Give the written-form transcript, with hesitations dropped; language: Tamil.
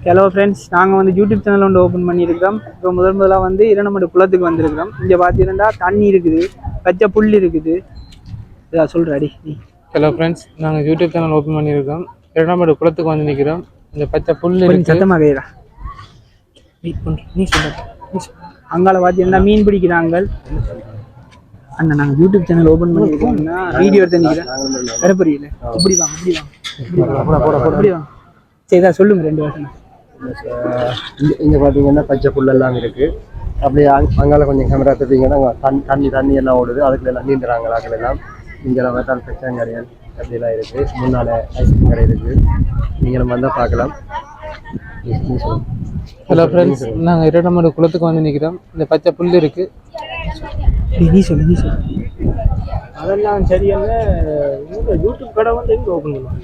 ஹலோ ஃப்ரெண்ட்ஸ், நாங்கள் வந்து யூடியூப் சேனல் ஒன்று ஓப்பன் பண்ணியிருக்கிறோம். இப்போ முதலாக வந்து இரண்டமடு குளத்துக்கு வந்திருக்கிறோம். இங்கே பார்த்தீங்கன்னா தண்ணி இருக்குது, பச்சை புல் இருக்குது. இதான் சொல்கிறாடி நீ. ஹலோ ஃப்ரெண்ட்ஸ், நாங்கள் யூடியூப் சேனல் ஓப்பன் பண்ணியிருக்கோம். இரண்டாமடு குளத்துக்கு வந்து நிற்கிறோம். இந்த பச்சை புல் கொஞ்சம் சத்தமாக கையிடா. நீ சொல்ல அங்கால பார்த்தீங்கன்னா மீன் பிடிக்கிறாங்க. அண்ணா நாங்கள் யூடியூப் சேனல் ஓப்பன் பண்ணியிருக்கோம்னா வீடியோ எடுத்து நிற்கிறேன். வரப்பரியல இப்படி வாங்க, இப்படி வாங்க. சரி இதான் சொல்லுங்கள் 2 வருஷம். இங்கே பார்த்தீங்கன்னா பச்சை புல்லெல்லாம் இருக்குது. அப்படியே அங்கால கொஞ்சம் கேமரா தட்டிங்கன்னா தண்ணி எல்லாம் ஓடுது. அதுக்குள்ள எல்லாம் நீந்துறாங்க. ஆக்கள் எல்லாம் இங்கே பார்த்தால் பச்சாங்கரையல் அப்படிலாம் இருக்குது. முன்னால் ஐஸ்கிரீம் கடை இருக்குது. நீங்களும் வந்தால் பார்க்கலாம். ஹலோ ஃப்ரெண்ட்ஸ், நாங்கள் இரண்டாமடு குளத்துக்கு வந்து நிற்கிறோம். இந்த பச்சை புல் இருக்குது. நீ சொல்லு. அதெல்லாம் சரியான யூடியூப் கடை வந்து எங்கே ஓப்பன் பண்ணுவாங்க?